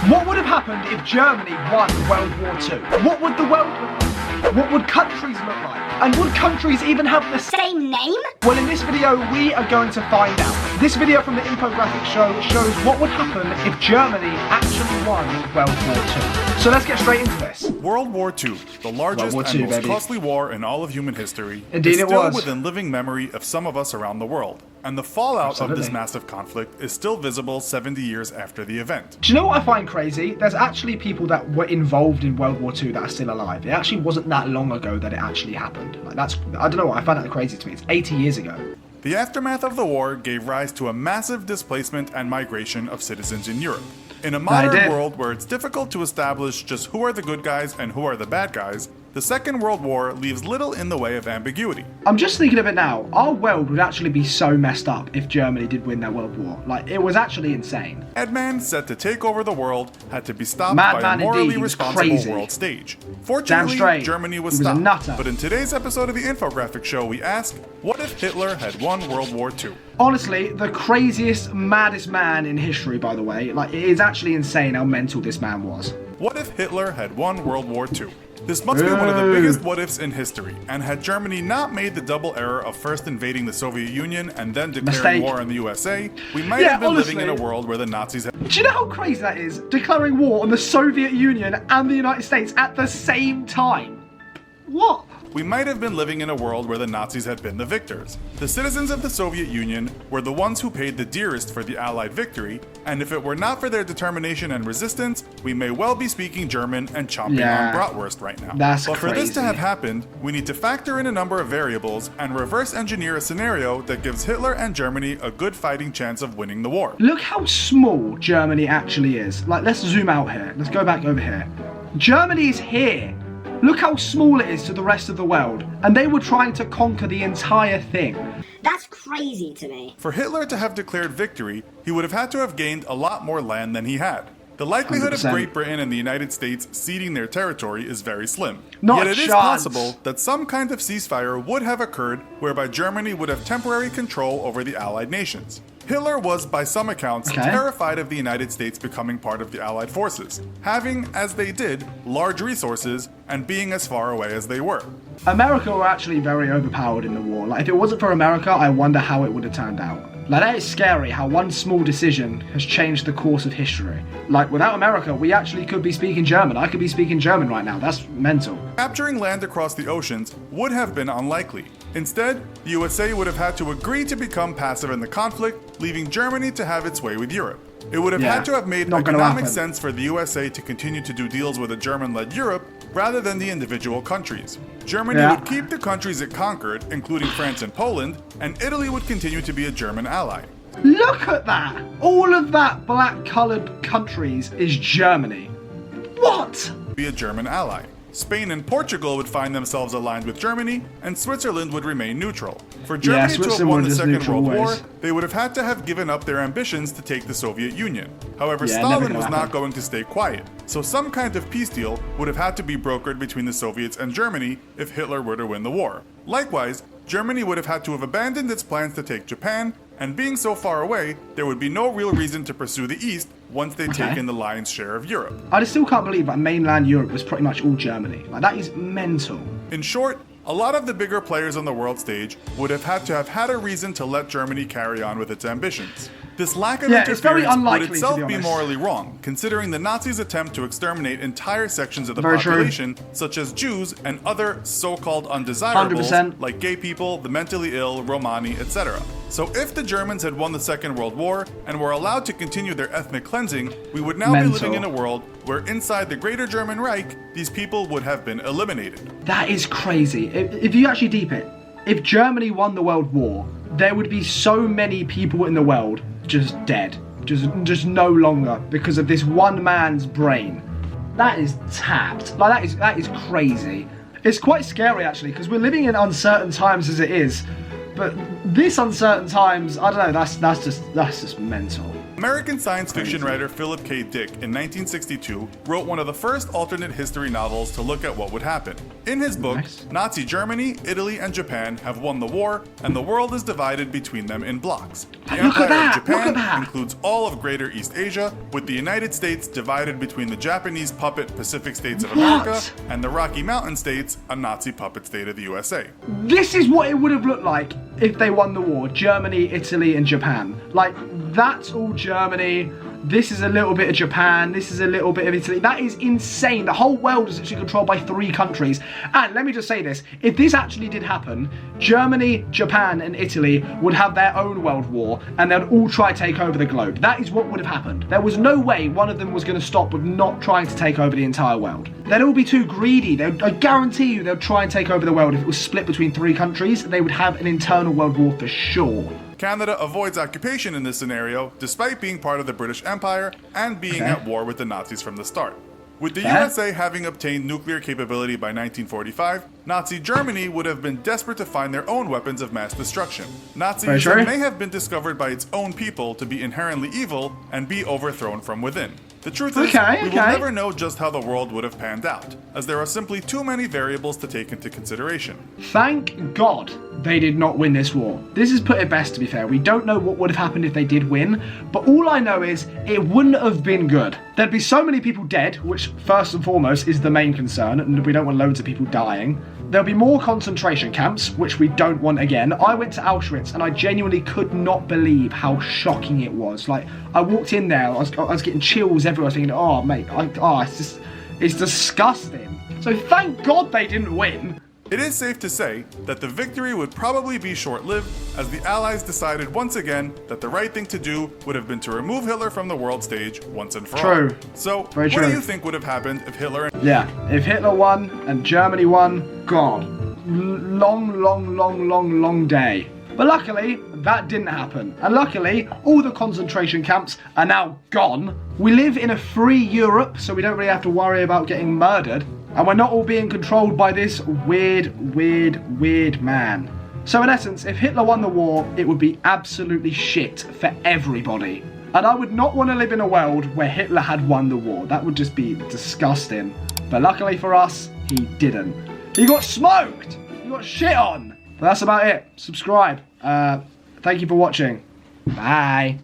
What would have happened if Germany won World War II? What would the world look like? What would countries look like? And would countries even have the same name? Well, in this video, we are going to find out. This video from the infographic show shows what would happen if Germany actually won World War II. So let's get straight into this. World War II, the largest and most costly war in all of human history, Indeed, is it still was. within living memory of some of us around the world. And the fallout of this massive conflict is still visible 70 years after the event. Do you know what I find crazy? There's actually people that were involved in World War II that are still alive. It actually wasn't that long ago that it actually happened. Like I don't know, I find that crazy to me. It's 80 years ago. The aftermath of the war gave rise to a massive displacement and migration of citizens in Europe. In a modern world where it's difficult to establish just who are the good guys and who are the bad guys, the Second World War leaves little in the way of ambiguity. I'm just thinking of it now. Our world would actually be so messed up if Germany did win that world war. Like, it was actually insane. Madman set to take over the world had to be stopped by a morally responsible world stage. Fortunately, Germany was stopped. But in today's episode of the infographic show, we ask, what if Hitler had won World War II? Honestly, the craziest, maddest man in history, by the way. Like, it is actually insane how mental this man was. What if Hitler had won World War II? This must be one of the biggest what-ifs in history, and had Germany not made the double error of first invading the Soviet Union and then declaring war on the USA, we might have been living in a world where the Nazis had... Do you know how crazy that is? Declaring war on the Soviet Union and the United States at the same time. What? We might have been living in a world where the Nazis had been the victors. The citizens of the Soviet Union were the ones who paid the dearest for the Allied victory, and if it were not for their determination and resistance, we may well be speaking German and chomping on bratwurst right now. But for this to have happened, we need to factor in a number of variables and reverse engineer a scenario that gives Hitler and Germany a good fighting chance of winning the war. Look how small Germany actually is. Like, let's zoom out here. Let's go back over here. Germany is here. Look how small it is to the rest of the world, and they were trying to conquer the entire thing. That's crazy to me. For Hitler to have declared victory, he would have had to have gained a lot more land than he had. The likelihood 100%. of Great Britain and the United States ceding their territory is very slim. Not Yet it is possible that some kind of ceasefire would have occurred whereby Germany would have temporary control over the Allied nations. Hitler was, by some accounts, terrified of the United States becoming part of the Allied forces, having, as they did, large resources and being as far away as they were. America were actually very overpowered in the war. Like, if it wasn't for America, I wonder how it would have turned out. Like, that is scary how one small decision has changed the course of history. Like, without America, we actually could be speaking German. I could be speaking German right now. That's mental. Capturing land across the oceans would have been unlikely. Instead, the USA would have had to agree to become passive in the conflict, leaving Germany to have its way with Europe. It would have had to have made economic sense for the USA to continue to do deals with a German-led Europe rather than the individual countries. Germany would keep the countries it conquered, including France and Poland, and Italy would continue to be a German ally. Look at that! All of that black-coloured countries is Germany. What? Be a German ally. Spain and Portugal would find themselves aligned with Germany, and Switzerland would remain neutral. For Germany to have won the Second World War, they would have had to have given up their ambitions to take the Soviet Union. However, Stalin was not going to stay quiet, so some kind of peace deal would have had to be brokered between the Soviets and Germany if Hitler were to win the war. Likewise, Germany would have had to have abandoned its plans to take Japan, and being so far away, there would be no real reason to pursue the East once they'd taken the lion's share of Europe. I still can't believe that mainland Europe was pretty much all Germany. Like, that is mental. In short, a lot of the bigger players on the world stage would have had a reason to let Germany carry on with its ambitions. This lack of interference would itself be morally wrong, considering the Nazis' attempt to exterminate entire sections of the population, such as Jews and other so-called undesirables, like gay people, the mentally ill, Romani, etc. So if the Germans had won the Second World War and were allowed to continue their ethnic cleansing, we would now be living in a world where inside the Greater German Reich, these people would have been eliminated. That is crazy. If you actually deep it, if Germany won the World War, there would be so many people in the world just dead, just no longer because of this one man's brain. That is tapped. Like, that is crazy. It's quite scary actually, because we're living in uncertain times as it is, but this uncertain times, I don't know, that's just mental. American science fiction writer Philip K. Dick in 1962 wrote one of the first alternate history novels to look at what would happen. In his book, Nazi Germany, Italy, and Japan have won the war, and the world is divided between them in blocks. The Empire of Japan includes all of Greater East Asia, with the United States divided between the Japanese puppet Pacific States of America and the Rocky Mountain States, a Nazi puppet state of the USA. This is what it would have looked like if they won the war. Germany, Italy, and Japan. Like, that's all Germany. This is a little bit of Japan. This is a little bit of Italy. That is insane. The whole world is actually controlled by 3 countries. And let me just say this. If this actually did happen, Germany, Japan, and Italy would have their own world war, and they'd all try to take over the globe. That is what would have happened. There was no way one of them was going to stop with not trying to take over the entire world. They'd all be too greedy. I guarantee you they'd try and take over the world. If it was split between 3 countries, they would have an internal world war for sure. Canada avoids occupation in this scenario, despite being part of the British Empire and being at war with the Nazis from the start. With the USA having obtained nuclear capability by 1945, Nazi Germany would have been desperate to find their own weapons of mass destruction. Nazism may have been discovered by its own people to be inherently evil and be overthrown from within. The truth is, we will never know just how the world would have panned out, as there are simply too many variables to take into consideration. Thank God they did not win this war. This is put it best, to be fair. We don't know what would have happened if they did win, but all I know is it wouldn't have been good. There'd be so many people dead, which first and foremost is the main concern, and we don't want loads of people dying. There'll be more concentration camps, which we don't want again. I went to Auschwitz and I genuinely could not believe how shocking it was. Like, I walked in there, I was getting chills everywhere, thinking, oh mate, it's disgusting. So thank God they didn't win. It is safe to say that the victory would probably be short-lived, as the Allies decided once again that the right thing to do would have been to remove Hitler from the world stage once and for all. So, what do you think would have happened if Hitler... Yeah, if Hitler won and Germany won, God, long day. But luckily, that didn't happen. And luckily, all the concentration camps are now gone. We live in a free Europe, so we don't really have to worry about getting murdered. And we're not all being controlled by this weird man. So in essence, if Hitler won the war, it would be absolutely shit for everybody. And I would not want to live in a world where Hitler had won the war. That would just be disgusting. But luckily for us, he didn't. He got smoked! He got shit on! But that's about it. Subscribe. Thank you for watching. Bye.